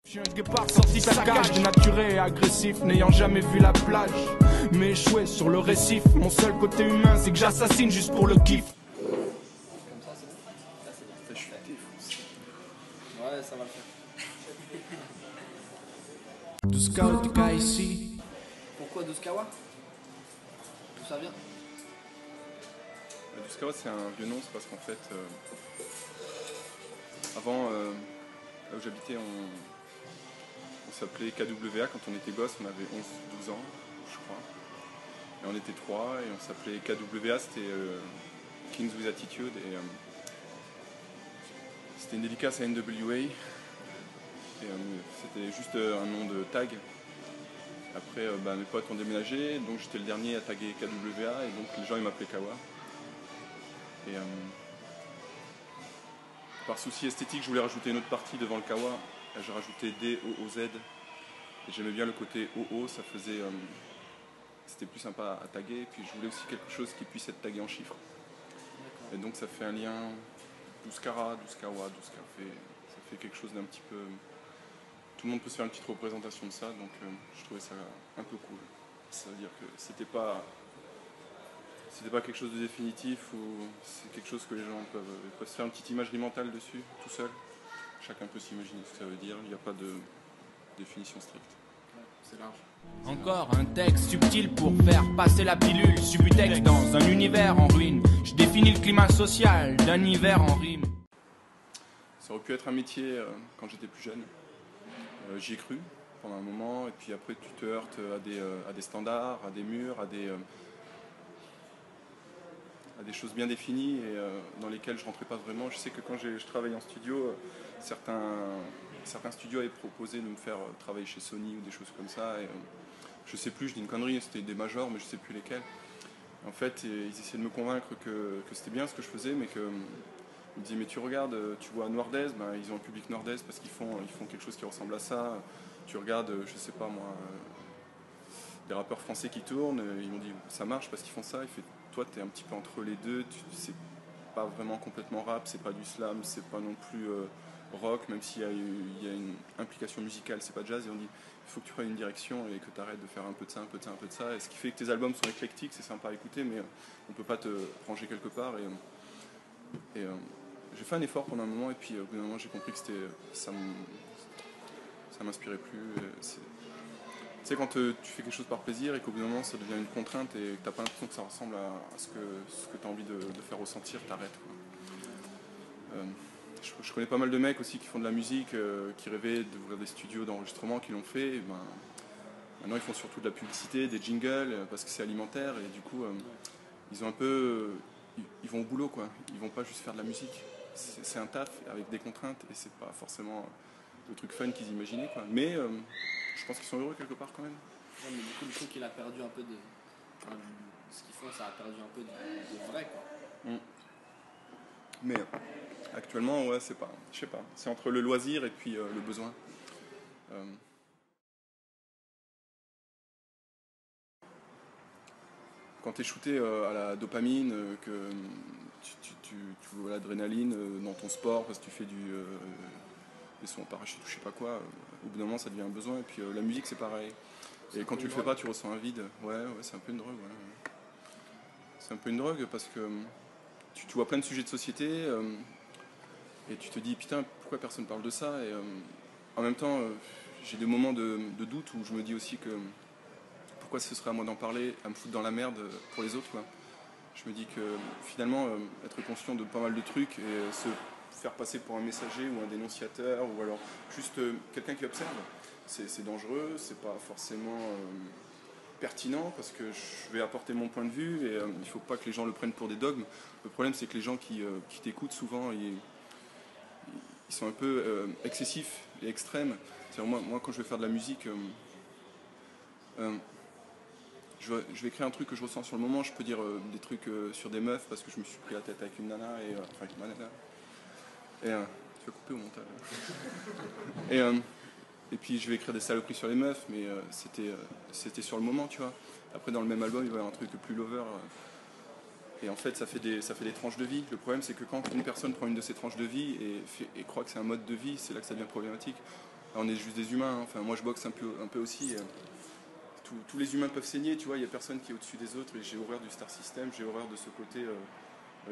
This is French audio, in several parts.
Je suis un guépard sorti de sa cage, dénaturé et agressif, n'ayant jamais vu la plage, mais échoué sur le récif. Mon seul côté humain, c'est que j'assassine juste pour le kiff. Comme ça, c'est bon. Ça, c'est bon. Je suis défoncé. Ouais, ça va le faire. Douskawa du cas ici. Pourquoi Douskawa? D'où ça vient? Douskawa, c'est un vieux nom, c'est parce qu'en fait, avant, là où j'habitais, on s'appelait KWA quand on était gosse, on avait 11-12 ans, je crois. Et on était trois, et on s'appelait KWA, c'était Kings with Attitude, et c'était une dédicace à NWA. Et c'était juste un nom de tag. Après, mes potes ont déménagé, donc j'étais le dernier à taguer KWA, et donc les gens ils m'appelaient Kawa. Et par souci esthétique, je voulais rajouter une autre partie devant le Kawa. J'ai rajouté D-O-O-Z. Et j'aimais bien le côté O-O, ça faisait. C'était plus sympa à taguer. Et puis je voulais aussi quelque chose qui puisse être tagué en chiffres. Et donc ça fait un lien. Douskara, Douskawa, Douska ça fait quelque chose d'un petit peu. Tout le monde peut se faire une petite représentation de ça, donc je trouvais ça un peu cool. Ça veut dire que c'était pas quelque chose de définitif, ou c'est quelque chose que les gens peuvent se faire une petite imagerie mentale dessus, tout seul. Chacun peut s'imaginer ce que ça veut dire, il n'y a pas de définition stricte. Ouais, c'est large. Encore un texte subtil pour faire passer la pilule. Subutex dans un univers en ruine. Je définis le climat social d'un hiver en rime. Ça aurait pu être un métier quand j'étais plus jeune. J'y ai cru pendant un moment, et puis après tu te heurtes à des standards, à des murs, à des choses bien définies et dans lesquelles je rentrais pas vraiment. Je sais que quand je travaillais en studio, certains studios avaient proposé de me faire travailler chez Sony ou des choses comme ça. Et, je sais plus, je dis une connerie, c'était des majors, mais je sais plus lesquels. En fait, ils essayaient de me convaincre que c'était bien ce que je faisais, mais que ils me disaient, mais tu regardes, tu vois Nordez, ils ont un public Nordez parce qu'ils font quelque chose qui ressemble à ça. Tu regardes, je sais pas moi, des rappeurs français qui tournent, ils m'ont dit, ça marche parce qu'ils font ça. Il fait, toi, tu es un petit peu entre les deux, c'est pas vraiment complètement rap, c'est pas du slam, c'est pas non plus rock, même s'il y a une implication musicale, c'est pas jazz. Et on dit, il faut que tu prennes une direction et que tu arrêtes de faire un peu de ça, un peu de ça, un peu de ça. Et ce qui fait que tes albums sont éclectiques, c'est sympa à écouter, mais on peut pas te ranger quelque part. Et j'ai fait un effort pendant un moment, et puis au bout d'un moment j'ai compris que ça m'inspirait plus. Tu sais, quand tu fais quelque chose par plaisir et qu'au bout d'un moment ça devient une contrainte et que t'as pas l'impression que ça ressemble à ce que tu as envie de faire ressentir, t'arrêtes. Je connais pas mal de mecs aussi qui font de la musique, qui rêvaient d'ouvrir des studios d'enregistrement, qui l'ont fait. Et maintenant ils font surtout de la publicité, des jingles, parce que c'est alimentaire, et du coup ils ont un peu. Ils vont au boulot, quoi. Ils vont pas juste faire de la musique. C'est un taf avec des contraintes, et c'est pas forcément le truc fun qu'ils imaginaient, quoi. Mais je pense qu'ils sont heureux quelque part quand même. Ouais, mais du coup, le truc, il a perdu un peu de. Enfin, ce qu'ils font, ça a perdu un peu de vrai, quoi. Mais actuellement, ouais, c'est pas. Je sais pas. C'est entre le loisir et puis le besoin. Quand tu es shooté à la dopamine, que tu vois l'adrénaline dans ton sport, parce que tu fais des sauts en parachute ou je sais pas quoi, au bout d'un moment ça devient un besoin. Et puis la musique c'est pareil. Et quand tu le fais pas, tu ressens un vide. Ouais, c'est un peu une drogue. Ouais. C'est un peu une drogue parce que tu vois plein de sujets de société et tu te dis putain, pourquoi personne parle de ça. Et en même temps, j'ai des moments de doute où je me dis aussi que pourquoi ce serait à moi d'en parler, à me foutre dans la merde pour les autres, quoi. Je me dis que finalement, être conscient de pas mal de trucs et se faire passer pour un messager ou un dénonciateur ou alors juste quelqu'un qui observe, c'est dangereux, c'est pas forcément pertinent parce que je vais apporter mon point de vue et il faut pas que les gens le prennent pour des dogmes. Le problème, c'est que les gens qui t'écoutent souvent, ils sont un peu excessifs et extrêmes. Moi, quand je vais faire de la musique, je vais écrire un truc que je ressens sur le moment. Je peux dire des trucs sur des meufs parce que je me suis pris la tête avec une nana enfin avec ma nana. Et tu vas couper au montage. Et puis je vais écrire des saloperies sur les meufs, mais c'était sur le moment, tu vois. Après dans le même album il va y avoir un truc plus lover. Et en fait ça fait des tranches de vie. Le problème c'est que quand une personne prend une de ces tranches de vie et croit que c'est un mode de vie, c'est là que ça devient problématique. on est juste des humains, hein. Enfin, moi je boxe un peu aussi. Tous les humains peuvent saigner, tu vois, il n'y a personne qui est au-dessus des autres, et j'ai horreur du star system, j'ai horreur de ce côté,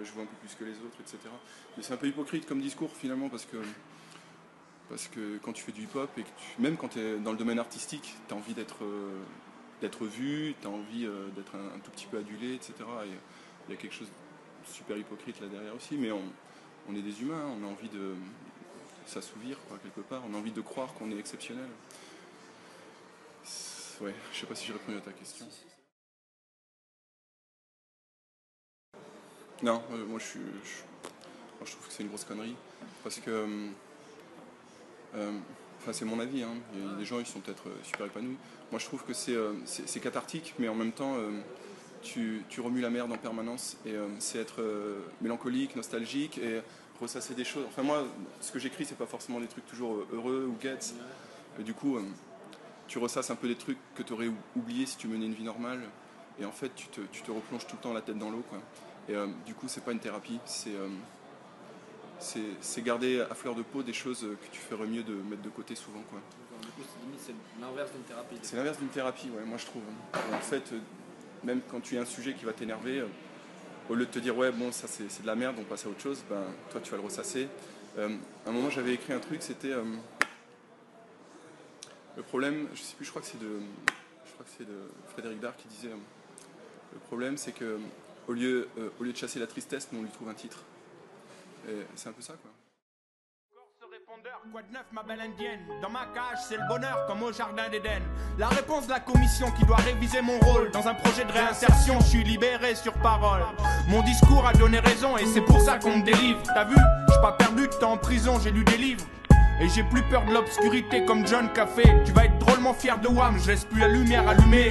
je vois un peu plus que les autres, etc. Mais c'est un peu hypocrite comme discours finalement, parce que quand tu fais du hip-hop, et que même quand tu es dans le domaine artistique, tu as envie d'être vu, tu as envie d'être un tout petit peu adulé, etc. Et il y a quelque chose de super hypocrite là derrière aussi, mais on est des humains, on a envie de s'assouvir, quoi, quelque part, on a envie de croire qu'on est exceptionnel. Ouais, je sais pas si j'ai répondu à ta question. Non, moi je trouve que c'est une grosse connerie, parce que enfin, c'est mon avis, hein. Il y a des gens, ils sont peut-être super épanouis. Moi, je trouve que c'est cathartique, mais en même temps, tu remues la merde en permanence. Et c'est être mélancolique, nostalgique et ressasser des choses. Enfin, moi, ce que j'écris, c'est pas forcément des trucs toujours heureux ou gaietés. Et du coup, tu ressasses un peu des trucs que tu aurais oubliés si tu menais une vie normale. Et en fait, tu te replonges tout le temps la tête dans l'eau, quoi. Et du coup, c'est pas une thérapie, c'est garder à fleur de peau des choses que tu ferais mieux de mettre de côté souvent, quoi. Du coup, c'est l'inverse d'une thérapie. C'est l'inverse d'une thérapie, ouais, moi je trouve. Et en fait, même quand tu as un sujet qui va t'énerver, au lieu de te dire ouais bon ça c'est de la merde, on passe à autre chose, ben toi tu vas le ressasser. À un moment j'avais écrit un truc, c'était le problème, je sais plus, je crois que c'est de Frédéric Dard qui disait le problème c'est que au lieu de chasser la tristesse, nous on lui trouve un titre. Et c'est un peu ça, quoi. Quoi de neuf, ma belle indienne? Dans ma cage, c'est le bonheur comme au jardin d'Éden. La réponse de la commission qui doit réviser mon rôle. Dans un projet de réinsertion, je suis libéré sur parole. Mon discours a donné raison et c'est pour ça qu'on me délivre. T'as vu, je suis pas perdu de temps en prison, j'ai lu des livres. Et j'ai plus peur de l'obscurité comme John Café. Tu vas être drôlement fier de Wham, je laisse plus la lumière allumée.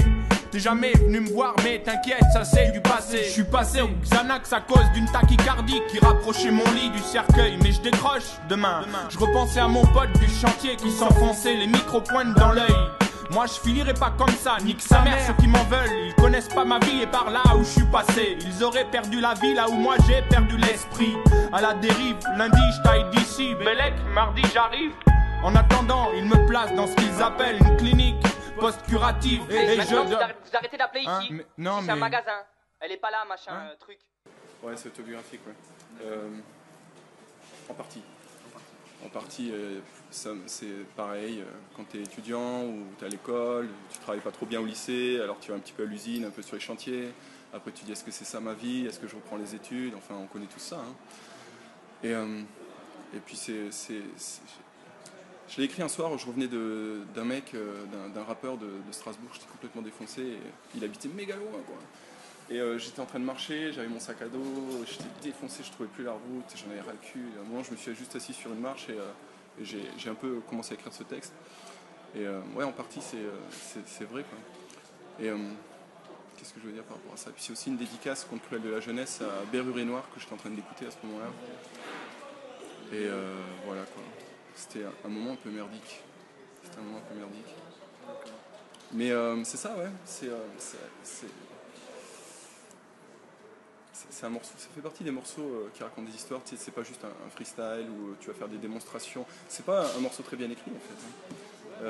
T'es jamais venu me voir, mais t'inquiète, ça c'est du passé. Je suis passé au Xanax à cause d'une tachycardie qui rapprochait mon lit du cercueil. Mais je décroche demain. Je repensais à mon pote du chantier qui s'enfonçait les micro-pointes dans l'œil. Moi je finirai pas comme ça, nique sa mère ceux qui m'en veulent. Ils connaissent pas ma vie et par là où je suis passé. Ils auraient perdu la vie là où moi j'ai perdu l'esprit. À la dérive, lundi je taille d'ici, Bellec, mardi j'arrive. En attendant, ils me placent dans ce qu'ils appellent une clinique post-curative. Et vous arrêtez d'appeler ici. Hein, non, c'est un magasin. Elle est pas là, machin, truc. Ouais, c'est autobiographique, ouais. En partie. En partie, c'est pareil, quand tu es étudiant ou tu es à l'école, tu travailles pas trop bien au lycée, alors tu vas un petit peu à l'usine, un peu sur les chantiers. Après tu dis est-ce que c'est ça ma vie, est-ce que je reprends les études, enfin on connaît tout ça, hein. Et puis je l'ai écrit un soir où je revenais d'un mec, d'un rappeur de Strasbourg, j'étais complètement défoncé, et il habitait méga loin, quoi. Et j'étais en train de marcher, j'avais mon sac à dos, j'étais défoncé, je trouvais plus la route, j'en avais ras le cul. À un moment, je me suis juste assis sur une marche et j'ai un peu commencé à écrire ce texte. Et ouais, en partie, c'est vrai, quoi. Et qu'est-ce que je veux dire par rapport à ça? Puis c'est aussi une dédicace contre Cruel de la jeunesse à Béruré Noir que j'étais en train d'écouter à ce moment-là. Et voilà, quoi. C'était un moment un peu merdique. C'était un moment un peu merdique. Mais c'est ça, ouais. C'est un morceau, ça fait partie des morceaux qui racontent des histoires, tu sais, c'est pas juste un freestyle où tu vas faire des démonstrations. C'est pas un morceau très bien écrit en fait.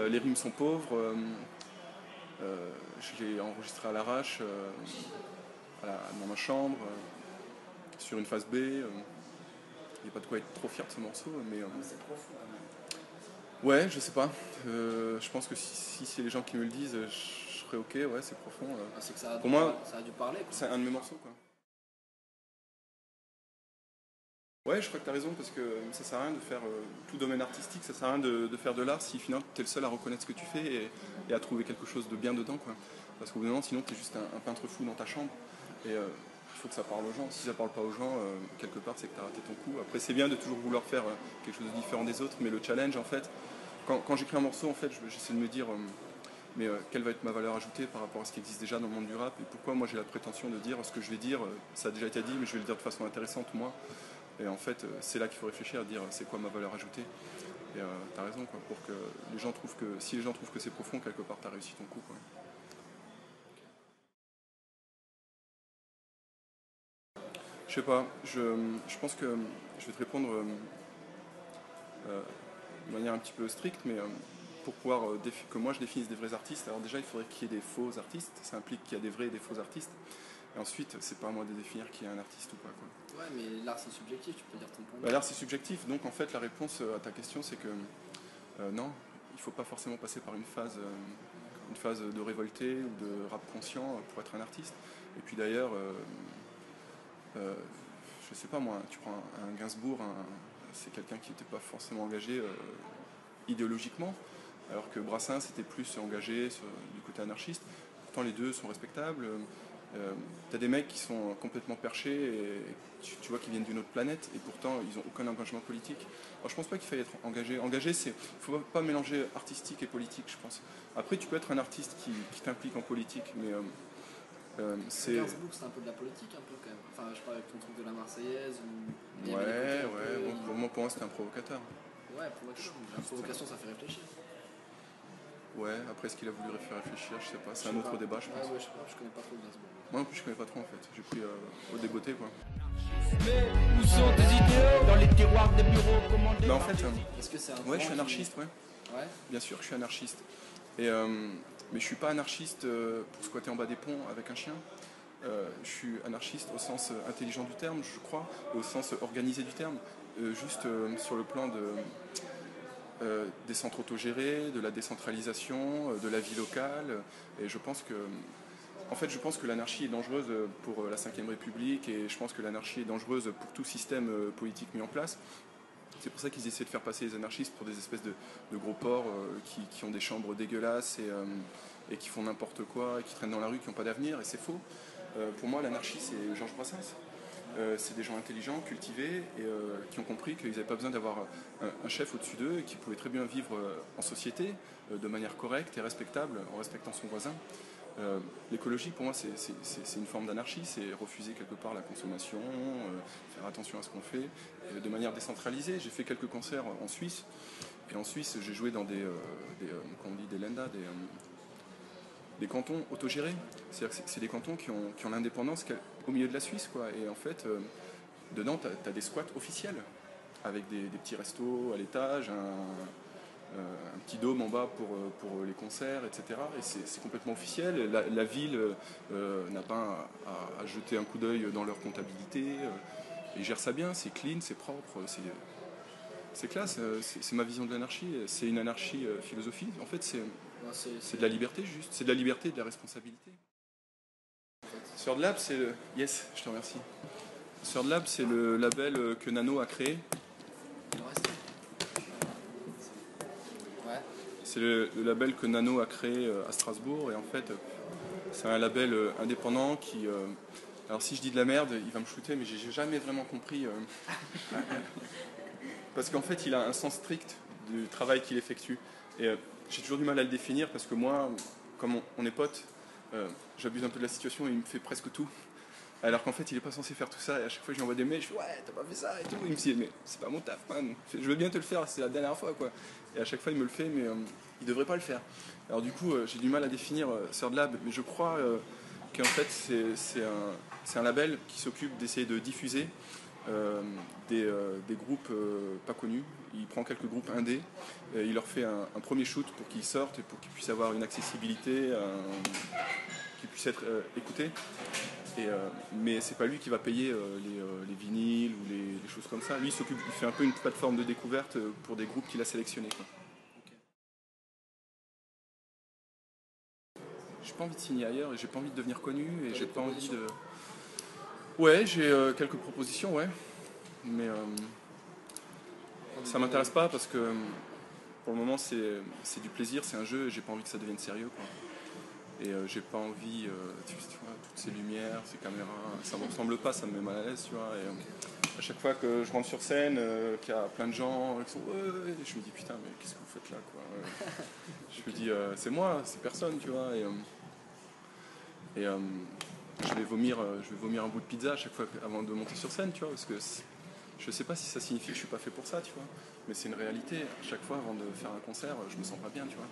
Les rimes sont pauvres, je l'ai enregistré à l'arrache, dans ma chambre, sur une phase B. Il n'y a pas de quoi être trop fier de ce morceau, mais. C'est trop fou. Ouais, je sais pas. Je pense que si c'est les gens qui me le disent, je serais ok, ouais, c'est profond. C'est que ça pour moi, ça a dû parler, quoi. C'est un de mes morceaux, quoi. Ouais, je crois que tu as raison, parce que ça sert à rien de faire tout domaine artistique, ça sert à rien de faire de l'art si finalement tu es le seul à reconnaître ce que tu fais et à trouver quelque chose de bien dedans, quoi. Parce qu'au bout d'un moment, sinon tu es juste un peintre fou dans ta chambre. Et il faut que ça parle aux gens. Si ça parle pas aux gens, quelque part, c'est que tu as raté ton coup. Après, c'est bien de toujours vouloir faire quelque chose de différent des autres, mais le challenge, en fait, quand j'écris un morceau, en fait, j'essaie de me dire mais quelle va être ma valeur ajoutée par rapport à ce qui existe déjà dans le monde du rap, et pourquoi moi j'ai la prétention de dire ce que je vais dire, ça a déjà été dit, mais je vais le dire de façon intéressante, moi. Et en fait, c'est là qu'il faut réfléchir à dire c'est quoi ma valeur ajoutée. Et t'as raison, quoi, pour que les gens trouvent que si les gens trouvent que c'est profond, quelque part t'as réussi ton coup, quoi. Je sais pas, je pense que je vais te répondre de manière un petit peu stricte, mais pour pouvoir que moi je définisse des vrais artistes, alors déjà il faudrait qu'il y ait des faux artistes, ça implique qu'il y a des vrais et des faux artistes. Et ensuite, c'est pas à moi de définir qui est un artiste ou pas, quoi. Ouais, mais l'art c'est subjectif, tu peux dire ton point de Bah, vue. l'art c'est subjectif, donc en fait la réponse à ta question c'est que non, il faut pas forcément passer par une phase de révolté ou de rap conscient pour être un artiste. Et puis d'ailleurs, je sais pas moi, tu prends un Gainsbourg, c'est quelqu'un qui n'était pas forcément engagé idéologiquement, alors que Brassens était plus engagé du côté anarchiste. Pourtant les deux sont respectables. T'as des mecs qui sont complètement perchés et tu vois qu'ils viennent d'une autre planète et pourtant ils n'ont aucun engagement politique. Alors je pense pas qu'il faille être engagé. Engagé, il faut pas mélanger artistique et politique, je pense. Après tu peux être un artiste qui t'implique en politique, mais c'est... Gainsbourg c'est un peu de la politique un peu quand même. Enfin je parle avec ton truc de la Marseillaise ou... Ouais, bon, pour moi c'était un provocateur. Ouais, provocation. La provocation ça fait réfléchir. Ouais, après ce qu'il a voulu faire réfléchir, je sais pas, c'est un autre débat je pense. Ouais, je sais pas, je connais pas trop Gainsbourg. Moi non plus je connais pas trop en fait, j'ai pris au débeauté quoi. Mais où sont tes idéaux dans les tiroirs des bureaux commandés? Mais en fait, Est-ce que c'est un ouais, je suis anarchiste, ouais. Ouais. Bien sûr que je suis anarchiste. Et, mais je suis pas anarchiste pour squatter en bas des ponts avec un chien. Je suis anarchiste au sens intelligent du terme, je crois, au sens organisé du terme. Juste sur le plan des centres autogérés, de la décentralisation, de la vie locale. Et je pense que l'anarchie est dangereuse pour la Ve République et je pense que l'anarchie est dangereuse pour tout système politique mis en place. C'est pour ça qu'ils essaient de faire passer les anarchistes pour des espèces de gros porcs qui ont des chambres dégueulasses et qui font n'importe quoi, et qui traînent dans la rue, qui n'ont pas d'avenir, et c'est faux. Pour moi, l'anarchie, c'est Georges Brassens. C'est des gens intelligents, cultivés, et qui ont compris qu'ils n'avaient pas besoin d'avoir un chef au-dessus d'eux, et qui pouvaient très bien vivre en société, de manière correcte et respectable, en respectant son voisin. L'écologie, pour moi, c'est une forme d'anarchie, c'est refuser quelque part la consommation, faire attention à ce qu'on fait, de manière décentralisée. J'ai fait quelques concerts en Suisse, et en Suisse, j'ai joué dans des lända, des cantons autogérés. C'est-à-dire que c'est des cantons qui ont l'indépendance au milieu de la Suisse, quoi. Et en fait, dedans, tu as des squats officiels, avec des petits restos à l'étage, un petit dôme en bas pour les concerts, etc. Et c'est complètement officiel. La ville n'a pas à jeter un coup d'œil dans leur comptabilité. Ils gèrent ça bien, c'est clean, c'est propre, c'est classe. C'est ma vision de l'anarchie. C'est une anarchie philosophique. En fait, c'est de la liberté, juste. C'est de la liberté et de la responsabilité. Third Lab, c'est le... Yes, je te remercie. Third Lab, c'est le label que Nano a créé. C'est le label que Nano a créé à Strasbourg et en fait c'est un label indépendant qui... alors si je dis de la merde, il va me shooter mais j'ai jamais vraiment compris parce qu'en fait il a un sens strict du travail qu'il effectue et j'ai toujours du mal à le définir parce que moi, comme on est potes, j'abuse un peu de la situation et il me fait presque tout. Alors qu'en fait il est pas censé faire tout ça et à chaque fois je lui envoie des mails, je fais ouais t'as pas fait ça et tout, il me dit mais c'est pas mon taf man, je veux bien te le faire, c'est la dernière fois quoi. Et à chaque fois il me le fait mais il devrait pas le faire. Alors du coup j'ai du mal à définir Third Lab, mais je crois qu'en fait c'est un label qui s'occupe d'essayer de diffuser des groupes pas connus. Il prend quelques groupes indés, il leur fait un premier shoot pour qu'ils sortent et pour qu'ils puissent avoir une accessibilité, qu'ils puissent être écoutés. Mais c'est pas lui qui va payer les vinyles ou les choses comme ça. Lui il fait un peu une plateforme de découverte pour des groupes qu'il a sélectionnés, quoi. J'ai pas envie de signer ailleurs et j'ai pas envie de devenir connu et j'ai pas envie de... Ouais, j'ai quelques propositions, ouais. Mais ça m'intéresse pas parce que pour le moment c'est du plaisir, c'est un jeu et j'ai pas envie que ça devienne sérieux, quoi. Et j'ai pas envie, tu vois, toutes ces lumières, ces caméras, ça me ressemble pas, ça me met mal à l'aise, tu vois. Et à chaque fois que je rentre sur scène, qu'il y a plein de gens qui sont ouais, je me dis putain, mais qu'est-ce que vous faites là, quoi. Je me dis c'est moi, c'est personne, tu vois. Et je vais vomir un bout de pizza à chaque fois avant de monter sur scène, tu vois, parce que je sais pas si ça signifie que je suis pas fait pour ça, tu vois. Mais c'est une réalité. À chaque fois avant de faire un concert, je me sens pas bien, tu vois.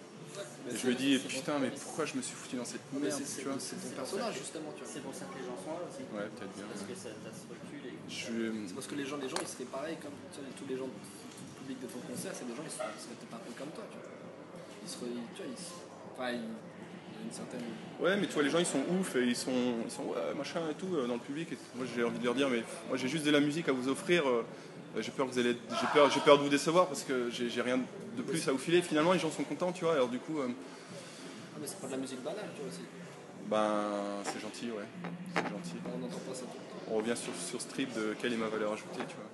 Et je me dis, putain, mais pourquoi je me suis foutu dans cette merde, tu vois. C'est ton personnage, justement, tu vois. C'est pour ça que les gens sont là aussi. Ouais, peut-être bien. Parce que ça se recule et... C'est parce que les gens ils seraient pareils comme tous les gens public de ton concert, c'est des gens qui seraient peut-être un peu comme toi, tu vois. Enfin, il y a une certaine... Ouais, mais tu vois, les gens ils sont ouf et ils sont ouais, machin et tout dans le public. Et moi j'ai envie de leur dire, mais moi j'ai juste de la musique à vous offrir. J'ai peur que vous allez, j'ai peur de vous décevoir parce que j'ai rien de plus à vous filer. Finalement, les gens sont contents, tu vois. Alors du coup, Ah, mais c'est pas de la musique banale, tu vois aussi. ben c'est gentil, ouais, c'est gentil. On n'entend pas ça tout le temps. On revient sur ce trip de quelle est ma valeur ajoutée, tu vois.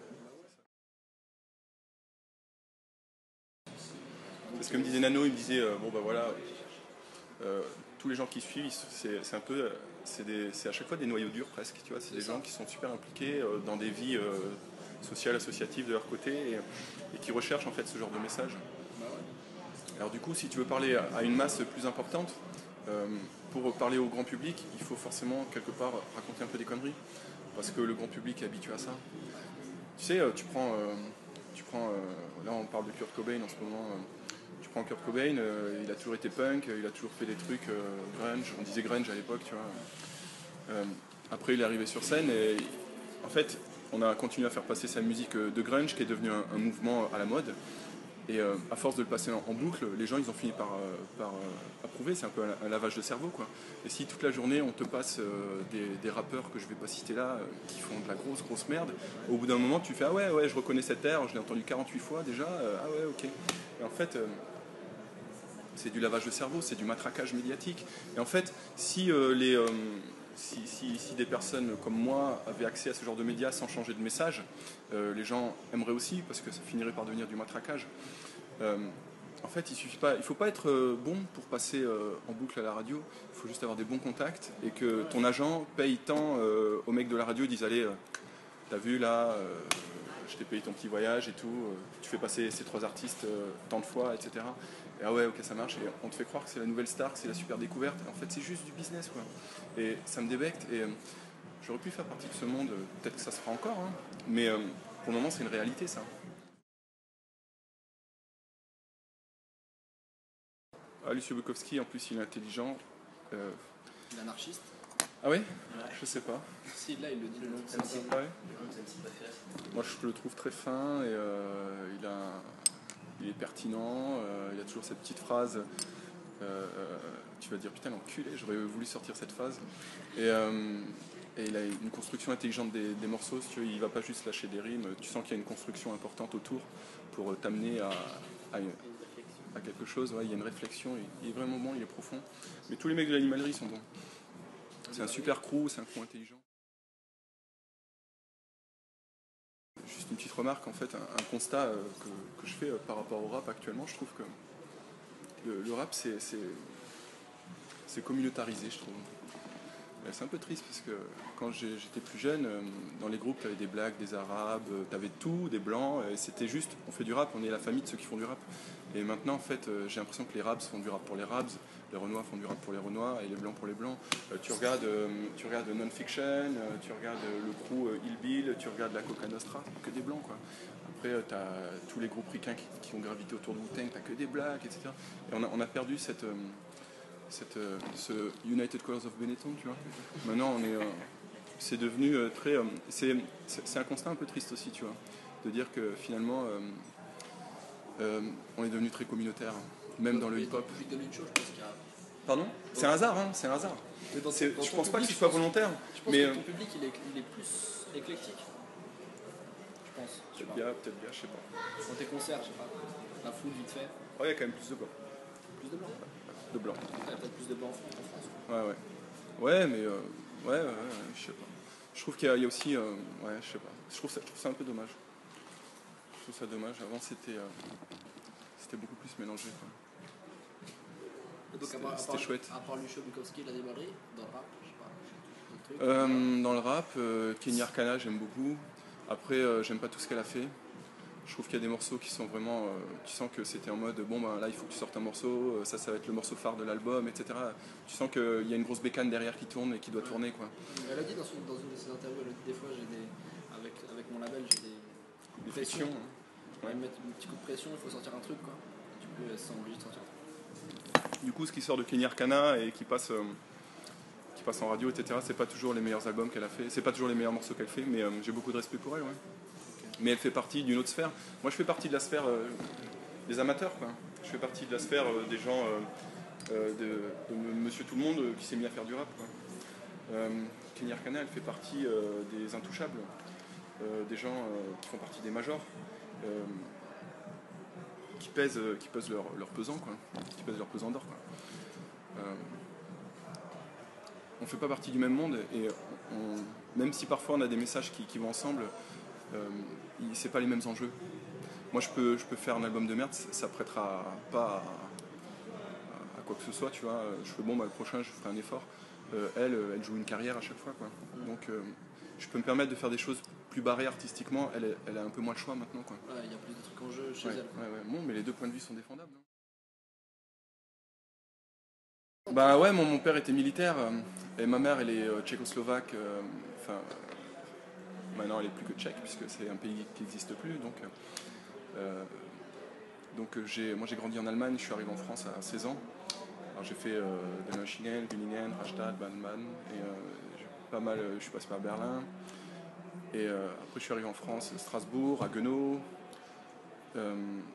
C'est ce que me disait Nano, il me disait, bon bah voilà, tous les gens qui suivent, c'est un peu, c'est à chaque fois des noyaux durs presque, tu vois. C'est des gens qui sont super impliqués dans des vies sociales, associatives de leur côté et qui recherchent en fait ce genre de message. Alors du coup, si tu veux parler à une masse plus importante, pour parler au grand public, il faut forcément quelque part raconter un peu des conneries, parce que le grand public est habitué à ça. Tu sais, là on parle de Kurt Cobain en ce moment, tu prends Kurt Cobain, il a toujours été punk, il a toujours fait des trucs grunge, on disait grunge à l'époque, tu vois. Après il est arrivé sur scène et en fait on a continué à faire passer sa musique de grunge qui est devenu un mouvement à la mode. Et à force de le passer en boucle, les gens ils ont fini par approuver, c'est un peu un lavage de cerveau quoi. Et si toute la journée on te passe des rappeurs que je vais pas citer là, qui font de la grosse merde, au bout d'un moment tu fais ah ouais je reconnais cette air, je l'ai entendu 48 fois déjà, ah ouais ok. Et en fait c'est du lavage de cerveau, c'est du matraquage médiatique. Et en fait si des personnes comme moi avaient accès à ce genre de médias sans changer de message, les gens aimeraient aussi parce que ça finirait par devenir du matraquage. En fait, il ne faut pas être bon pour passer en boucle à la radio, il faut juste avoir des bons contacts et que ton agent paye tant au mec de la radio, disent allez, t'as vu là, je t'ai payé ton petit voyage et tout, tu fais passer ces 3 artistes tant de fois, etc. Et ah ouais, ok, ça marche, et on te fait croire que c'est la nouvelle star, que c'est la super découverte. En fait, c'est juste du business, quoi. Et ça me débecte, et j'aurais pu faire partie de ce monde, peut-être que ça se fera encore, hein, mais pour le moment, c'est une réalité, ça. Ah, Lucio Bukowski, en plus, il est intelligent. Il est anarchiste. Ah ouais, je sais pas. Si, là, il le dit le nom. Ouais. Moi, je le trouve très fin, et il est pertinent, il a toujours cette petite phrase. Tu vas dire putain l'enculé, j'aurais voulu sortir cette phrase. Et il a une construction intelligente des morceaux, si tu veux, il va pas juste lâcher des rimes, tu sens qu'il y a une construction importante autour pour t'amener à quelque chose. Ouais, il y a une réflexion, il est vraiment bon, il est profond. Mais tous les mecs de l'animalerie sont bons. C'est un super crew, c'est un crew intelligent. Juste une petite remarque, en fait, un constat que je fais par rapport au rap actuellement, je trouve que le rap c'est communautarisé, je trouve. C'est un peu triste parce que quand j'étais plus jeune, dans les groupes, tu avais des blacks, des arabes, tu avais tout, des blancs, et c'était juste, on fait du rap, on est la famille de ceux qui font du rap. Et maintenant, en fait, j'ai l'impression que les raps font du rap pour les raps, les renois font du rap pour les renois, et les blancs pour les blancs. Tu regardes Non-Fiction, tu regardes le crew Ill Bill, tu regardes la Coca Nostra, que des blancs, quoi. Après, tu as tous les groupes ricains qui ont gravité autour de Wu-Tang, tu que des blacks, etc. Et on a perdu ce United Colors of Benetton, tu vois. Maintenant, c'est devenu très... c'est un constat un peu triste aussi, tu vois, de dire que finalement, on est devenu très communautaire, même dans le hip-hop. Pardon ? C'est un hasard, hein, c'est un hasard. Je pense pas que ce soit volontaire. Je pense que ton public, il est plus éclectique. Je pense. Peut-être bien, je sais pas. Dans tes concerts, je sais pas. La foule, vite fait. Oh, il y a quand même plus de blancs. Plus de blancs. De blancs. Il y a peut-être plus de blancs en France. Ouais. Ouais, mais je sais pas. Je trouve qu'il y a aussi, je sais pas. Je trouve ça un peu dommage. Je trouve ça dommage. Avant, c'était beaucoup plus mélangé, quoi. C'était chouette. À part Lucio Bukowski, la démarrerie, dans le rap, je sais pas. Dans le rap, Kenny Arcana, j'aime beaucoup. Après, j'aime pas tout ce qu'elle a fait. Je trouve qu'il y a des morceaux qui sont vraiment... tu sens que c'était en mode, bon ben là il faut que tu sortes un morceau, ça va être le morceau phare de l'album, etc. Tu sens qu'il y a une grosse bécane derrière qui tourne et qui doit tourner, quoi. Elle a dit dans une de ses interviews, elle a dit des fois, avec mon label, j'ai des pressions. Ouais. Mettre un petit coup de pression, il faut sortir un truc, quoi. Du coup, elle s'est obligée de sortir un truc. Du coup, ce qui sort de Kenny Arcana et qui passe en radio, etc., c'est pas toujours les meilleurs albums qu'elle a fait, c'est pas toujours les meilleurs morceaux qu'elle fait, mais j'ai beaucoup de respect pour elle, ouais. mais elle fait partie d'une autre sphère. Moi, je fais partie de la sphère des amateurs, quoi. Je fais partie de la sphère des gens, de Monsieur Tout le Monde qui s'est mis à faire du rap, quoi. Kenny Arcana, elle fait partie des intouchables, des gens qui font partie des majors, qui pèsent leur pesant, quoi. Qui pèsent leur pesant d'or, quoi. On fait pas partie du même monde et même si parfois on a des messages qui vont ensemble, c'est pas les mêmes enjeux. Moi, je peux faire un album de merde, ça prêtera pas à quoi que ce soit, tu vois. Je fais bon, le prochain, je ferai un effort. Elle joue une carrière à chaque fois, quoi. Donc, je peux me permettre de faire des choses plus barrées artistiquement. Elle a un peu moins le choix maintenant, quoi. Ouais, il y a plus de trucs en jeu chez elle. Ouais. Bon, mais les deux points de vue sont défendables. Bah ouais, mon père était militaire et ma mère, elle est tchécoslovaque. Maintenant, elle est plus que tchèque puisque c'est un pays qui n'existe plus. Donc moi j'ai grandi en Allemagne, je suis arrivé en France à 16 ans. Alors j'ai fait de Neuchâtel, Villingen, Rastatt, Baden-Baden et je suis passé par Berlin. Et après je suis arrivé en France, Strasbourg, à Guenot.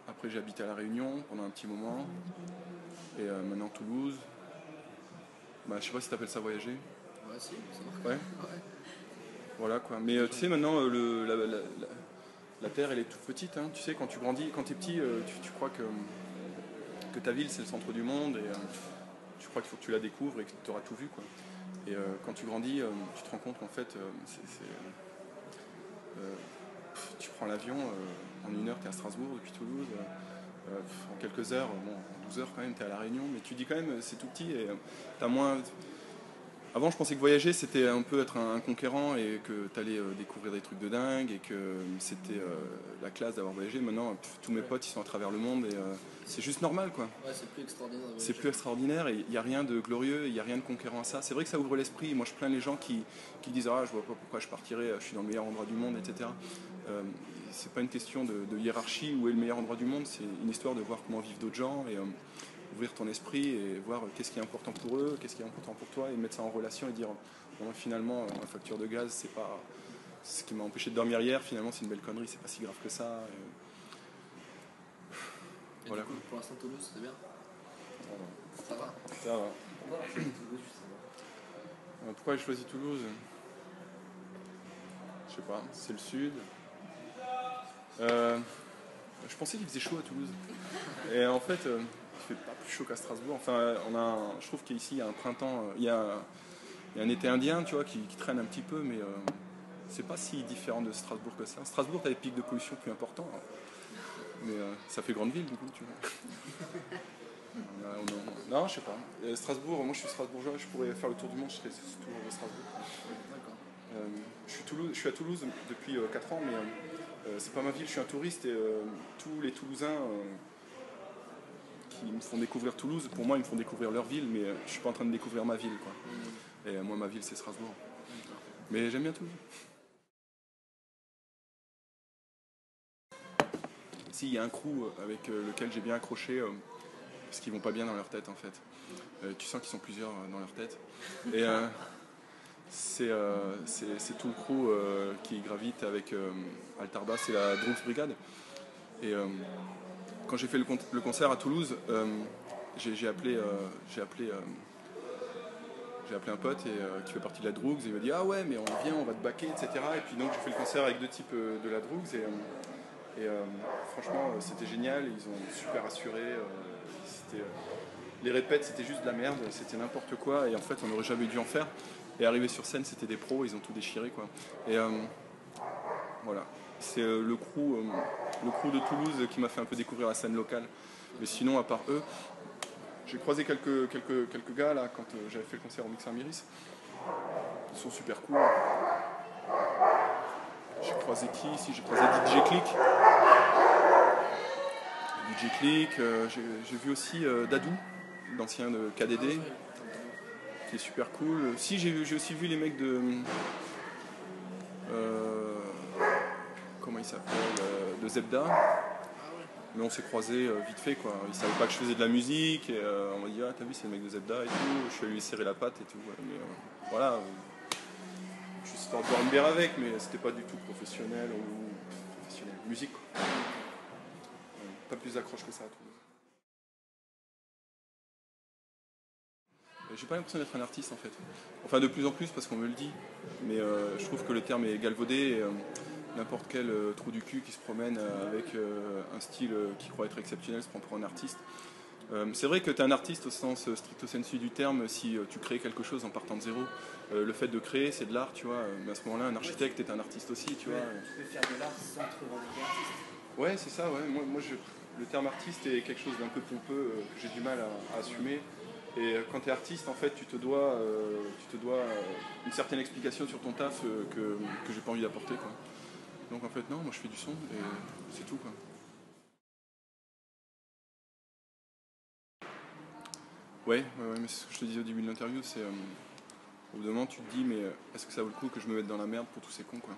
Après j'ai habité à La Réunion pendant un petit moment. Et maintenant Toulouse. Bah, je sais pas si t'appelles ça voyager. Ouais, si, ça marche. Ouais. Voilà quoi. Mais tu sais maintenant la Terre elle est toute petite, hein. Tu sais quand tu grandis, quand t'es petit, tu crois que ta ville c'est le centre du monde et tu crois qu'il faut que tu la découvres et que tu auras tout vu, quoi. Et quand tu grandis, tu te rends compte qu'en fait tu prends l'avion, en 1 heure t'es à Strasbourg depuis Toulouse, en quelques heures, en 12 heures quand même t'es à La Réunion, mais tu dis quand même c'est tout petit et t'as moins... Avant, je pensais que voyager, c'était un peu être un conquérant et que tu allais découvrir des trucs de dingue et que c'était la classe d'avoir voyagé. Maintenant, tous mes potes, ils sont à travers le monde et c'est juste normal, quoi. Ouais, c'est plus extraordinaire. C'est plus extraordinaire et il n'y a rien de glorieux, il n'y a rien de conquérant à ça. C'est vrai que ça ouvre l'esprit. Moi, je plains les gens qui disent « Ah, je vois pas pourquoi je partirais, je suis dans le meilleur endroit du monde, etc. » C'est pas une question de hiérarchie, où est le meilleur endroit du monde. C'est une histoire de voir comment vivent d'autres gens et ouvrir ton esprit et voir qu'est-ce qui est important pour eux, qu'est-ce qui est important pour toi et mettre ça en relation et dire bon, finalement ma facture de gaz c'est pas ce qui m'a empêché de dormir hier, finalement c'est une belle connerie, c'est pas si grave que ça. Et voilà. Du coup, pour l'instant Toulouse c'est bien. Ça va. Ça va. Pourquoi j'ai choisi Toulouse? Je sais pas, c'est le sud. Je pensais qu'il faisait chaud à Toulouse et en fait il fait pas plus chaud qu'à Strasbourg. Enfin, je trouve qu'ici il y a un printemps, il y a un été indien, tu vois, qui traîne un petit peu, mais c'est pas si différent de Strasbourg que ça. Strasbourg, t'as des pics de pollution plus importants, hein. Mais ça fait grande ville du coup, tu vois. Non, je sais pas. Strasbourg, moi je suis strasbourgeois, je pourrais faire le tour du monde, je serais toujours de Strasbourg. Je suis à Toulouse depuis 4 ans, mais c'est pas ma ville, je suis un touriste et tous les Toulousains qui me font découvrir Toulouse, pour moi ils me font découvrir leur ville, mais je suis pas en train de découvrir ma ville, quoi. Et moi ma ville c'est Strasbourg. Mais j'aime bien Toulouse. Si, il y a un crew avec lequel j'ai bien accroché, parce qu'ils vont pas bien dans leur tête en fait. Tu sens qu'ils sont plusieurs dans leur tête. Et c'est tout le crew qui gravite avec Altarba, c'est la Drums Brigade. Et quand j'ai fait le concert à Toulouse, j'ai appelé un pote qui fait partie de la Drugs et il m'a dit « Ah ouais, mais on vient, on va te backer, etc. » Et puis donc j'ai fait le concert avec 2 types de la Drugs et franchement c'était génial, ils ont super assuré. Les répètes c'était juste de la merde, c'était n'importe quoi et en fait on n'aurait jamais dû en faire. Et arrivé sur scène c'était des pros, ils ont tout déchiré, quoi. Et voilà. C'est le crew de Toulouse qui m'a fait un peu découvrir la scène locale. Mais sinon, à part eux, j'ai croisé quelques gars là quand j'avais fait le concert au Mixer Miris. Ils sont super cool. J'ai croisé qui ici? J'ai croisé DJ Click. J'ai vu aussi Dadou, l'ancien de KDD, qui est super cool. Si, j'ai aussi vu les mecs de... comment il s'appelle, de Zebda, mais on s'est croisés vite fait, quoi. Ils savaient pas que je faisais de la musique et on m'a dit ah t'as vu c'est le mec de Zebda et tout, je suis allé lui serrer la patte et tout, mais voilà, juste histoire de boire une bière avec, mais c'était pas du tout professionnel ou musique, quoi. Pas plus d'accroche que ça à Toulouse. J'ai pas l'impression d'être un artiste en fait. Enfin de plus en plus parce qu'on me le dit. Mais je trouve que le terme est galvaudé et n'importe quel trou du cul qui se promène avec un style qui croit être exceptionnel se prend pour un artiste. C'est vrai que tu es un artiste au sens stricto sensu du terme si tu crées quelque chose en partant de zéro. Le fait de créer c'est de l'art, tu vois. Mais à ce moment-là un architecte est un artiste aussi, tu vois. Tu peux faire de l'art sans te revendiquer artiste. Ouais, c'est ça, ouais. Le terme artiste est quelque chose d'un peu pompeux que j'ai du mal à assumer. Et quand tu es artiste, en fait, tu te dois une certaine explication sur ton taf que j'ai pas envie d'apporter, quoi. Donc en fait, non, moi je fais du son et c'est tout, quoi. Ouais, mais c'est ce que je te disais au début de l'interview, c'est au bout d'un moment tu te dis, mais est-ce que ça vaut le coup que je me mette dans la merde pour tous ces cons, quoi.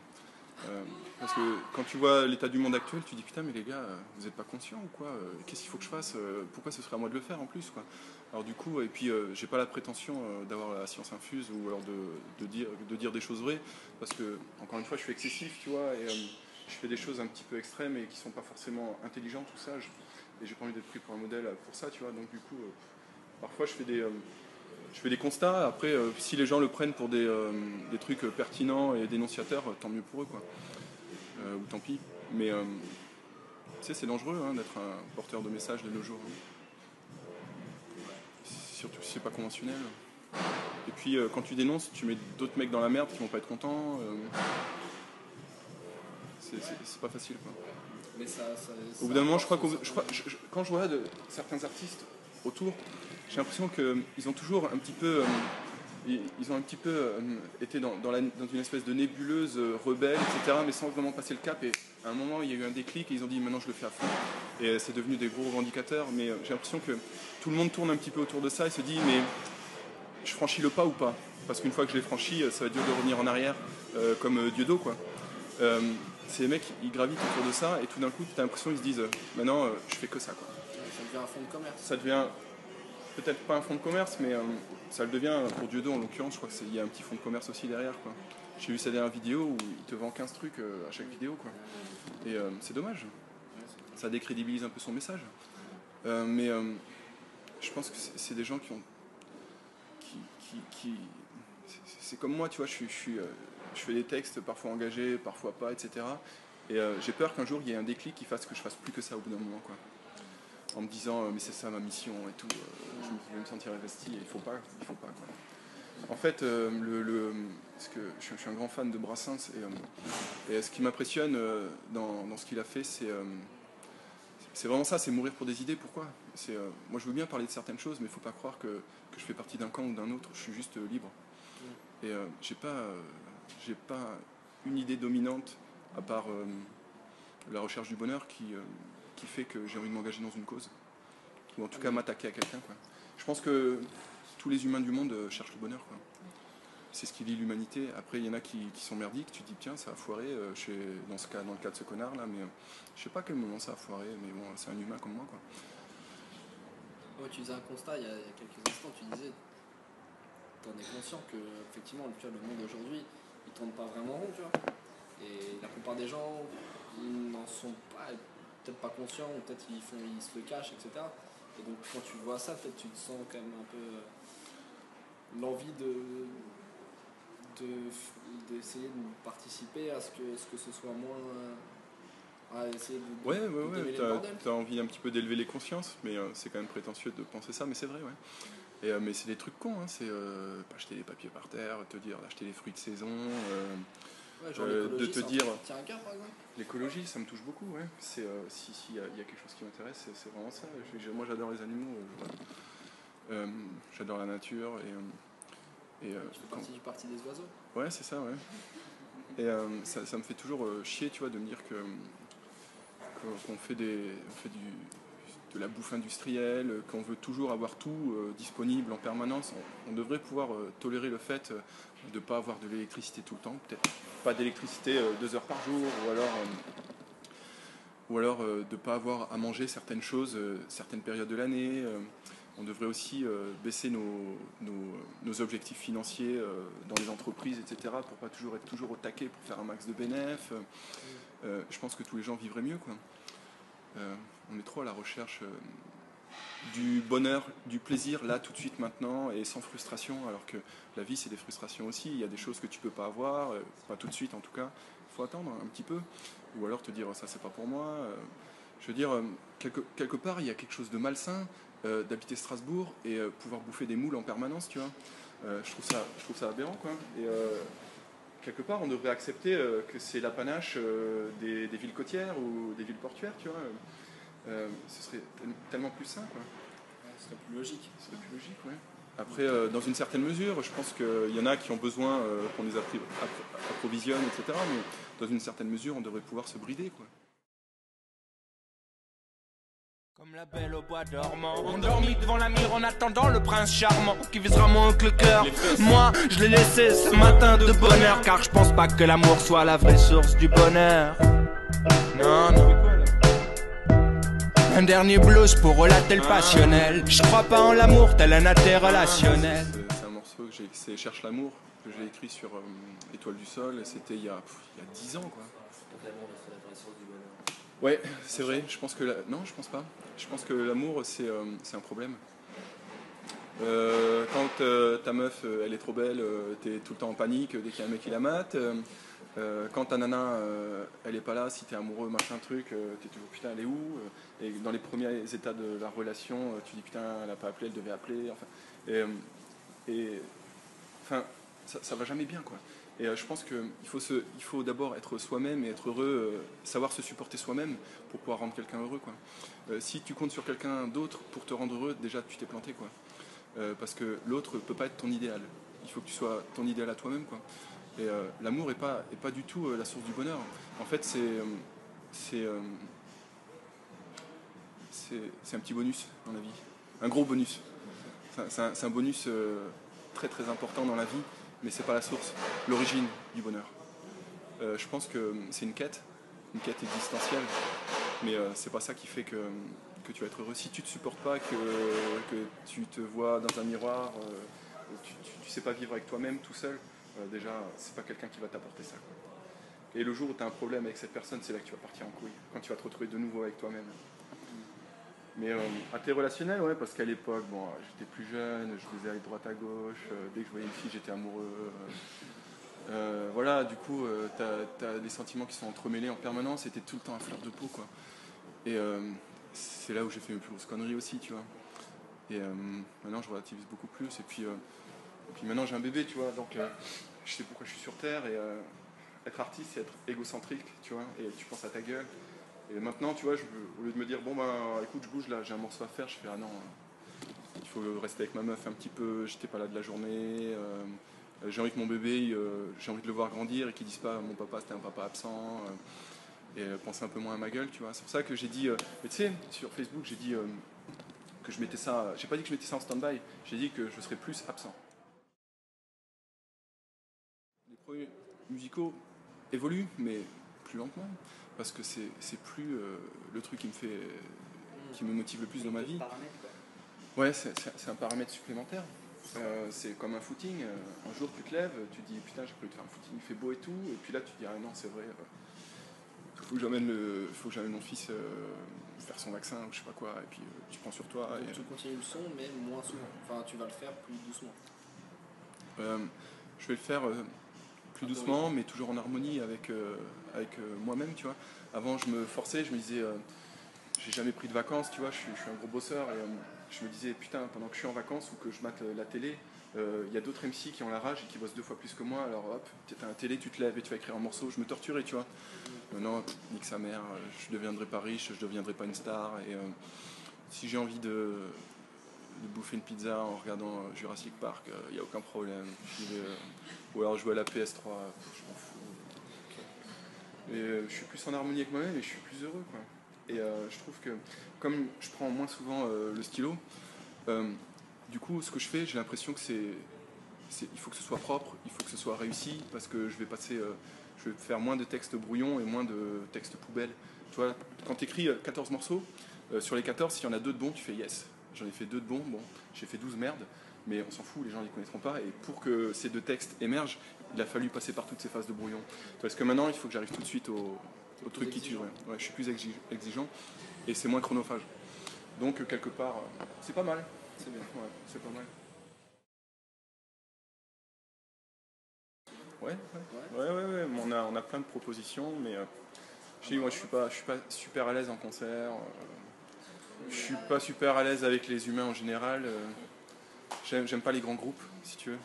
Parce que quand tu vois l'état du monde actuel, tu dis putain mais les gars, vous êtes pas conscients ou quoi? Qu'est-ce qu'il faut que je fasse? Pourquoi ce serait à moi de le faire en plus, quoi? Alors du coup, et puis j'ai pas la prétention d'avoir la science infuse ou alors de dire des choses vraies, parce que encore une fois je suis excessif, tu vois, et je fais des choses un petit peu extrêmes et qui sont pas forcément intelligentes ou sages, et j'ai pas envie d'être pris pour un modèle pour ça, tu vois. Donc du coup, parfois je fais des constats, après si les gens le prennent pour des trucs pertinents et dénonciateurs, tant mieux pour eux, quoi. Ou tant pis. Mais tu sais, c'est dangereux hein, d'être un porteur de messages de nos jours. Hein. Surtout si c'est pas conventionnel. Et puis quand tu dénonces, tu mets d'autres mecs dans la merde qui vont pas être contents. C'est pas facile, quoi. Mais au bout d'un moment, quand je vois certains artistes autour, j'ai l'impression qu'ils ont toujours un petit peu, été dans une espèce de nébuleuse rebelle, etc., mais sans vraiment passer le cap. Et à un moment, il y a eu un déclic et ils ont dit maintenant je le fais à fond. Et c'est devenu des gros revendicateurs. Mais j'ai l'impression que tout le monde tourne un petit peu autour de ça et se dit mais je franchis le pas ou pas? Parce qu'une fois que je l'ai franchi, ça va être dur de revenir en arrière, comme Dieudo, quoi. Ces mecs, ils gravitent autour de ça et tout d'un coup, tu as l'impression qu'ils se disent maintenant, je fais que ça, quoi. Ça devient un fonds de commerce. Ça devient peut-être pas un fonds de commerce, mais ça le devient pour Dieudo en l'occurrence. Je crois qu'il y a un petit fonds de commerce aussi derrière, quoi. J'ai vu sa dernière vidéo où il te vend 15 trucs à chaque vidéo, quoi. Et c'est dommage. Ça décrédibilise un peu son message. Mais je pense que c'est des gens qui ont. C'est comme moi, tu vois, je fais des textes parfois engagés, parfois pas, etc. Et j'ai peur qu'un jour il y ait un déclic qui fasse que je fasse plus que ça au bout d'un moment, quoi. En me disant mais c'est ça ma mission et tout, je vais me sentir investi et il faut pas, quoi. En fait, parce que je suis un grand fan de Brassens et ce qui m'impressionne dans ce qu'il a fait, c'est vraiment ça, c'est mourir pour des idées. Pourquoi? Moi je veux bien parler de certaines choses, mais il ne faut pas croire que je fais partie d'un camp ou d'un autre, je suis juste libre. Et j'ai pas une idée dominante à part la recherche du bonheur qui fait que j'ai envie de m'engager dans une cause, ou en tout cas m'attaquer à quelqu'un, quoi. Je pense que tous les humains du monde cherchent le bonheur, quoi. C'est ce qui lie l'humanité. Après, il y en a qui sont merdiques, tu te dis tiens, ça a foiré, dans le cas de ce connard là, mais je sais pas à quel moment ça a foiré, mais bon, c'est un humain comme moi, quoi. Ouais, tu faisais un constat il y a quelques instants, tu disais, tu en es conscient que effectivement, tu vois, le monde aujourd'hui, il tourne pas vraiment rond, tu vois. Et la plupart des gens n'en sont pas, peut-être pas conscients, ou peut-être ils se le cachent, etc. Et donc quand tu vois ça, peut-être tu te sens quand même un peu l'envie d'essayer de participer à ce que ce soit moins à essayer de ouais, t'as envie un petit peu d'élever les consciences, mais c'est quand même prétentieux de penser ça, mais c'est vrai, ouais. Et, mais c'est des trucs cons, hein, c'est pas jeter les papiers par terre, te dire d'acheter les fruits de saison, ouais, genre de te dire. Tiens un cœur par exemple. L'écologie, ça me touche beaucoup, ouais. Si y a quelque chose qui m'intéresse, c'est vraiment ça. Moi j'adore les animaux, j'adore la nature et tu fais partie du parti des oiseaux. Ouais, c'est ça, ouais. Et ça me fait toujours chier, tu vois, de me dire qu'on fait de la bouffe industrielle, qu'on veut toujours avoir tout disponible en permanence. On devrait pouvoir tolérer le fait de ne pas avoir de l'électricité tout le temps, peut-être pas d'électricité 2 heures par jour, ou alors de ne pas avoir à manger certaines choses, certaines périodes de l'année. On devrait aussi baisser nos objectifs financiers dans les entreprises, etc., pour pas toujours être toujours au taquet pour faire un max de bénéfices. je pense que tous les gens vivraient mieux, quoi. On est trop à la recherche du bonheur, du plaisir, là, tout de suite, maintenant, et sans frustration, alors que la vie, c'est des frustrations aussi. Il y a des choses que tu peux pas avoir, pas tout de suite en tout cas. Il faut attendre un petit peu, ou alors te dire, ça, c'est pas pour moi. Je veux dire, quelque part, il y a quelque chose de malsain d'habiter Strasbourg et pouvoir bouffer des moules en permanence, tu vois. Je trouve ça aberrant, quoi. Et quelque part, on devrait accepter que c'est l'apanage des villes côtières ou des villes portuaires, tu vois. Ce serait tellement plus sain, quoi. Ouais, ce serait plus logique. Ce serait plus logique, ouais. Après, dans une certaine mesure, je pense qu'il y en a qui ont besoin qu'on les approvisionne, etc. Mais dans une certaine mesure, on devrait pouvoir se brider, quoi. Comme la belle au bois dormant, endormi devant la mire en attendant le prince charmant qui visera mon oncle cœur. Moi, je l'ai laissé ce matin de bonne heure, car je pense pas que l'amour soit la vraie source du bonheur. Non, non. Un dernier blues pour relater le passionnel. Je crois pas en l'amour tel un interrelationnel. C'est un morceau que c'est Cherche l'amour, que j'ai écrit sur Étoile du Sol, et c'était il y a 10 ans, quoi. Ouais, c'est vrai, je pense que... Non, je pense pas. Je pense que l'amour, c'est un problème. Quand ta meuf, elle est trop belle, t'es tout le temps en panique dès qu'il y a un mec qui la mate. Quand ta nana, elle est pas là, si t'es amoureux, machin truc, t'es toujours putain, elle est où? Et dans les premiers états de la relation, tu dis putain, elle a pas appelé, elle devait appeler. Enfin, enfin, ça va jamais bien, quoi. Et je pense qu'il faut d'abord être soi-même et être heureux, savoir se supporter soi-même pour pouvoir rendre quelqu'un heureux, quoi. Si tu comptes sur quelqu'un d'autre pour te rendre heureux, déjà tu t'es planté, quoi. Parce que l'autre ne peut pas être ton idéal. Il faut que tu sois ton idéal à toi-même, quoi. Et l'amour n'est pas du tout la source du bonheur. En fait, c'est un petit bonus dans la vie. Un gros bonus. C'est un bonus très très important dans la vie, mais c'est pas la source, l'origine du bonheur. Je pense que c'est une quête existentielle, mais c'est pas ça qui fait que tu vas être heureux. Si tu te supportes pas, que tu te vois dans un miroir, tu sais pas vivre avec toi-même tout seul, déjà c'est pas quelqu'un qui va t'apporter ça, quoi. Et le jour où tu as un problème avec cette personne, c'est là que tu vas partir en couille, quand tu vas te retrouver de nouveau avec toi-même. Mais à tes relationnels, ouais, parce qu'à l'époque, bon, j'étais plus jeune, je faisais aller droite à gauche, dès que je voyais une fille, j'étais amoureux. Voilà, du coup, t'as des sentiments qui sont entremêlés en permanence et t'es tout le temps à fleur de peau, quoi. Et c'est là où j'ai fait mes plus grosses conneries aussi, tu vois. Et maintenant, je relativise beaucoup plus. Et puis maintenant, j'ai un bébé, tu vois, donc je sais pourquoi je suis sur Terre. Et être artiste, c'est être égocentrique, tu vois, et tu penses à ta gueule. Et maintenant, tu vois, au lieu de me dire, bon, ben, écoute, je bouge là, j'ai un morceau à faire, je fais, ah non, il faut rester avec ma meuf un petit peu, j'étais pas là de la journée, j'ai envie que mon bébé, j'ai envie de le voir grandir et qu'il dise pas, mon papa, c'était un papa absent, et penser un peu moins à ma gueule, tu vois. C'est pour ça que j'ai dit, mais tu sais, sur Facebook, j'ai dit que je mettais ça, j'ai pas dit que je mettais ça en stand-by, j'ai dit que je serais plus absent. Les projets musicaux évoluent, mais plus lentement. Parce que c'est plus le truc qui me motive le plus dans ma vie. Ouais, c'est un paramètre supplémentaire. C'est comme un footing. Un jour, tu te lèves, tu te dis putain, j'ai prévu de faire un footing, il fait beau et tout. Et puis là, tu te dis ah non, c'est vrai, il faut que j'amène mon fils faire son vaccin ou je sais pas quoi. Et puis tu prends sur toi. Donc tu continues le son, mais moins souvent. Enfin, tu vas le faire plus doucement. Je vais le faire plus doucement, mais toujours en harmonie avec moi-même, tu vois. Avant, je me forçais, je me disais, j'ai jamais pris de vacances, tu vois, je suis un gros bosseur, et je me disais, putain, pendant que je suis en vacances ou que je mate la télé, il y a d'autres MC qui ont la rage et qui bossent 2 fois plus que moi, alors hop, t'as la télé, tu te lèves et tu vas écrire un morceau, je me torturais, tu vois. Non, nique sa mère, je deviendrai pas riche, je deviendrai pas une star, et si j'ai envie de bouffer une pizza en regardant Jurassic Park, il n'y a aucun problème. Ou alors jouer à la PS3, je m'en fous. Et je suis plus en harmonie avec moi-même et je suis plus heureux, quoi. Et je trouve que, comme je prends moins souvent le stylo, du coup, ce que je fais, j'ai l'impression que il faut que ce soit propre, il faut que ce soit réussi, parce que je vais faire moins de textes brouillons et moins de textes poubelles. Tu vois, quand tu écris 14 morceaux, sur les 14, s'il y en a 2 de bons, tu fais yes. J'en ai fait 2 de bons, bon, j'ai fait 12 merdes, mais on s'en fout, les gens ne les connaîtront pas. Et pour que ces 2 textes émergent, il a fallu passer par toutes ces phases de brouillon. Parce que maintenant, il faut que j'arrive tout de suite au truc qui tue. Ouais. Ouais, je suis plus exigeant et c'est moins chronophage. Donc quelque part, c'est pas mal. C'est bien. Ouais, c'est pas mal. Ouais. On a plein de propositions, mais je dis, moi je suis pas super à l'aise en concert. Je suis pas super à l'aise avec les humains en général. J'aime pas les grands groupes, si tu veux.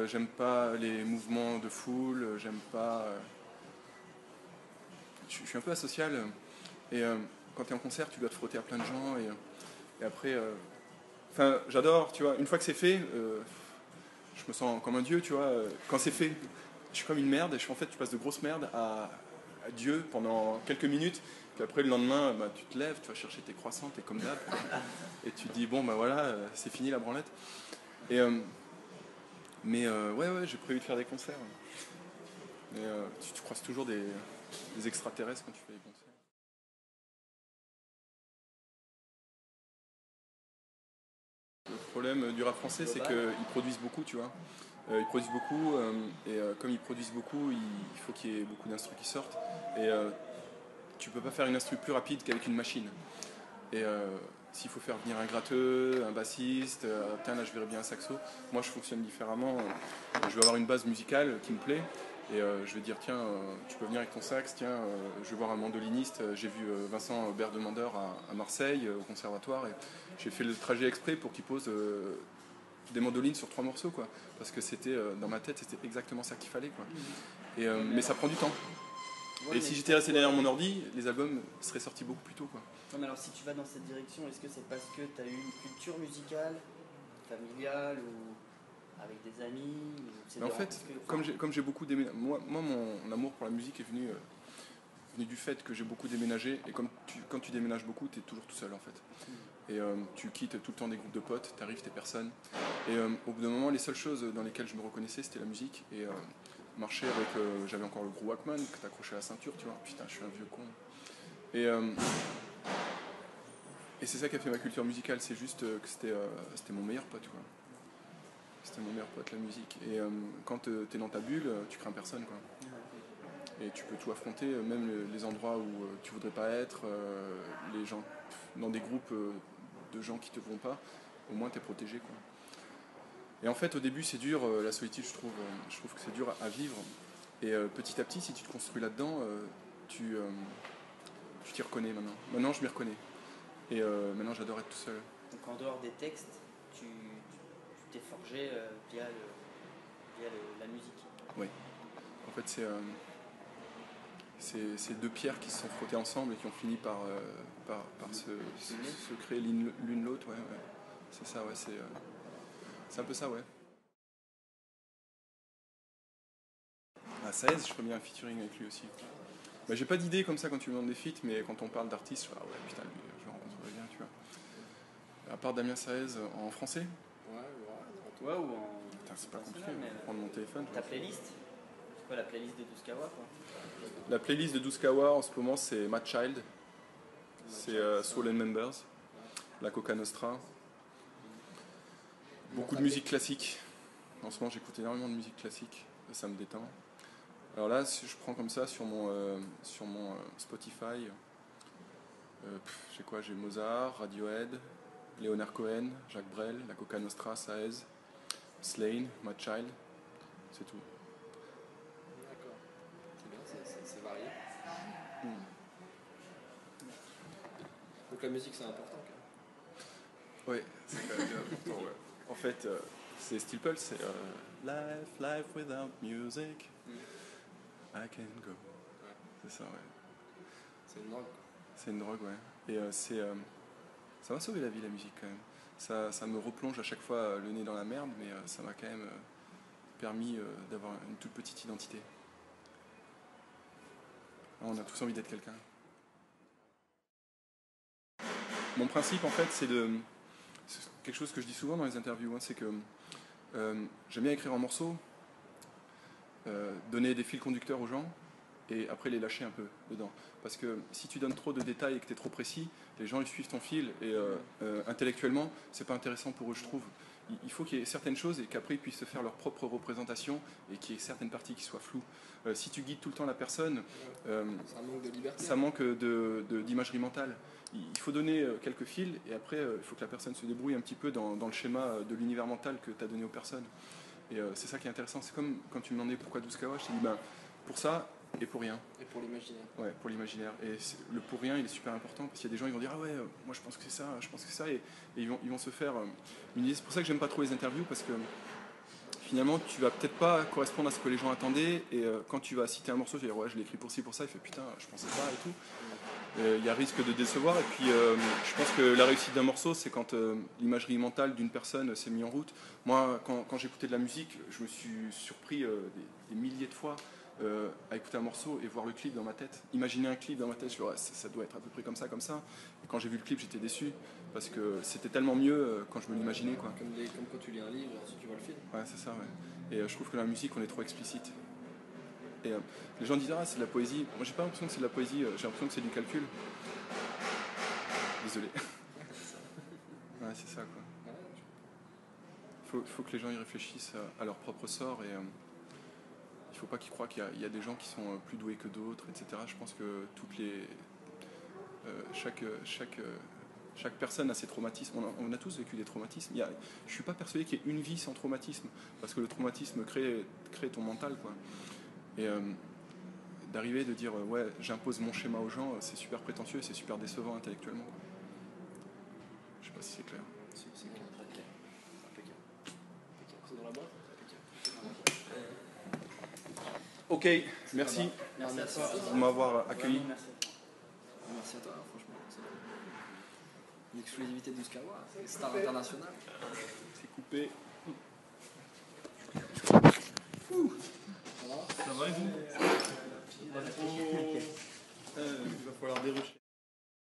J'aime pas les mouvements de foule. J'aime pas. Je suis un peu asocial. Et quand tu es en concert, tu dois te frotter à plein de gens. Et après. Enfin, j'adore, tu vois. Une fois que c'est fait, je me sens comme un dieu, tu vois. Quand c'est fait, je suis comme une merde. En fait, tu passes de grosses merdes à Dieu pendant quelques minutes. Puis après, le lendemain, bah, tu te lèves, tu vas chercher tes croissants, t'es comme d'hab. Et tu te dis, bon, bah voilà, c'est fini la branlette. Et, ouais, j'ai prévu de faire des concerts. Mais tu croises toujours des extraterrestres quand tu fais des concerts. Le problème du rap français, c'est qu'ils produisent beaucoup, tu vois. Ils produisent beaucoup, et comme ils produisent beaucoup, il faut qu'il y ait beaucoup d'instrus qui sortent. Et tu peux pas faire une instru plus rapide qu'avec une machine. Et s'il faut faire venir un gratteux, un bassiste, tiens là je verrais bien un saxo, moi je fonctionne différemment. Je vais avoir une base musicale qui me plaît. Et je vais dire, tiens, tu peux venir avec ton sax, tiens, je vais voir un mandoliniste. J'ai vu Vincent Berdemandeur à Marseille, au conservatoire, et j'ai fait le trajet exprès pour qu'il pose des mandolines sur 3 morceaux, quoi. Parce que c'était, dans ma tête, c'était exactement ça qu'il fallait, quoi. Et, mais ça prend du temps. Et si j'étais resté derrière mon ordi, les albums seraient sortis beaucoup plus tôt, quoi. Non, mais alors si tu vas dans cette direction, est-ce que c'est parce que tu as eu une culture musicale, familiale ou avec des amis ou en fait, comme j'ai beaucoup déménagé, moi mon amour pour la musique est venu du fait que j'ai beaucoup déménagé. Et quand tu déménages beaucoup, tu es toujours tout seul en fait. Et tu quittes tout le temps des groupes de potes, tu arrives, t'es personne. Et au bout d'un moment, les seules choses dans lesquelles je me reconnaissais, c'était la musique. Et marcher avec, j'avais encore le gros Walkman que t'accrochais à la ceinture, tu vois. Putain, je suis un vieux con. Et c'est ça qui a fait ma culture musicale, c'est juste que c'était mon meilleur pote, quoi. C'était mon meilleur pote, la musique. Et quand t'es dans ta bulle, tu crains personne, quoi. Et tu peux tout affronter, même les endroits où tu voudrais pas être, les gens, dans des groupes de gens qui te vont pas, au moins t'es protégé, quoi. Et en fait, au début, c'est dur, la solitude, je trouve que c'est dur à vivre. Et petit à petit, si tu te construis là-dedans, tu t'y reconnais maintenant. Maintenant, je m'y reconnais. Et maintenant, j'adore être tout seul. Donc en dehors des textes, tu t'es forgé via la musique. Oui. En fait, c'est deux pierres qui se sont frottées ensemble et qui ont fini par se créer l'une l'autre. Ouais. C'est ça, ouais. C'est un peu ça, ouais. À 16, je ferais bien un featuring avec lui aussi. Bah, j'ai pas d'idée comme ça quand tu me demandes des feats, mais quand on parle d'artistes, je fais, ah ouais, putain, lui, je le rencontrerais bien, tu vois. À part Damien Saez, en français. Ouais, ou en... Putain, c'est pas compliqué, prendre mon téléphone. Ta playlist? C'est quoi la playlist de 12 Kawa, quoi? La playlist de 12 Kawa, en ce moment, c'est Matt Child. C'est Swollen Members, La Coca Nostra. Beaucoup de musique classique. En ce moment, j'écoute énormément de musique classique. Ça me détend. Alors là, si je prends comme ça sur mon Spotify, j'ai quoi? J'ai Mozart, Radiohead, Leonard Cohen, Jacques Brel, La Coca Nostra, Saez, Slane, Matt Child. C'est tout. D'accord. C'est bien, c'est varié. Donc la musique, c'est important, quand même. Ouais, c'est quand même bien important, ouais. En fait, c'est Steel Pulse, c'est Life without music, I can go. Ouais. C'est ça, ouais. C'est une drogue, quoi. C'est une drogue, ouais. Et ça m'a sauvé la vie, la musique, quand même. Ça me replonge à chaque fois le nez dans la merde, mais ça m'a quand même permis d'avoir une toute petite identité. On a tous envie d'être quelqu'un. Mon principe, en fait, c'est quelque chose que je dis souvent dans les interviews, hein, c'est que j'aime bien écrire en morceaux, donner des fils conducteurs aux gens, et après les lâcher un peu dedans. Parce que si tu donnes trop de détails et que tu es trop précis, les gens ils suivent ton fil et intellectuellement, c'est pas intéressant pour eux, je trouve. Il faut qu'il y ait certaines choses et qu'après ils puissent se faire leur propre représentation et qu'il y ait certaines parties qui soient floues. Si tu guides tout le temps la personne, Ça manque de liberté. ça manque d'imagerie mentale. Il faut donner quelques fils et après il faut que la personne se débrouille un petit peu dans le schéma de l'univers mental que tu as donné aux personnes. Et c'est ça qui est intéressant. C'est comme quand tu me demandais pourquoi 12 kawa, je t'ai dit ben, pour ça et pour rien. Et pour l'imaginaire. Ouais, pour l'imaginaire. Et le pour rien, il est super important parce qu'il y a des gens qui vont dire ah ouais, moi je pense que c'est ça, je pense que c'est ça, et ils vont se faire une idée. C'est pour ça que j'aime pas trop les interviews parce que finalement tu vas peut-être pas correspondre à ce que les gens attendaient et quand tu vas citer un morceau, tu vas dire ouais, je l'ai écrit pour ci, pour ça, il fait putain, je pensais pas et tout. Il y a risque de décevoir et puis je pense que la réussite d'un morceau c'est quand l'imagerie mentale d'une personne s'est mise en route. Moi quand j'écoutais de la musique, je me suis surpris des milliers de fois à écouter un morceau et voir le clip dans ma tête. Imaginer un clip dans ma tête, je me dis, ouais, ça doit être à peu près comme ça. Et quand j'ai vu le clip, j'étais déçu parce que c'était tellement mieux quand je me l'imaginais, quoi. Comme quand tu lis un livre et ensuite tu vois le film. Ouais, c'est ça, ouais. Et je trouve que la musique, on est trop explicite. Et les gens disent, ah, c'est de la poésie. Moi, j'ai pas l'impression que c'est de la poésie, j'ai l'impression que c'est du calcul. Désolé. Ouais, c'est ça, quoi. Faut que les gens y réfléchissent à leur propre sort et il ne faut pas qu'ils croient qu'il y a des gens qui sont plus doués que d'autres, etc. Je pense que chaque personne a ses traumatismes. On a tous vécu des traumatismes. Je ne suis pas persuadé qu'il y ait une vie sans traumatisme, parce que le traumatisme crée ton mental, quoi. Et d'arriver de dire ouais, j'impose mon schéma aux gens, c'est super prétentieux et c'est super décevant intellectuellement. Je ne sais pas si c'est clair. C'est clair. Impeccable. C'est dans la boîte. Ok, merci Merci à toi. de m'avoir accueilli. Merci. Merci à toi, franchement. C'est une exclusivité de Skawa, c'est star international. C'est coupé. Ça va Ça va et vous? Il va falloir dérucher.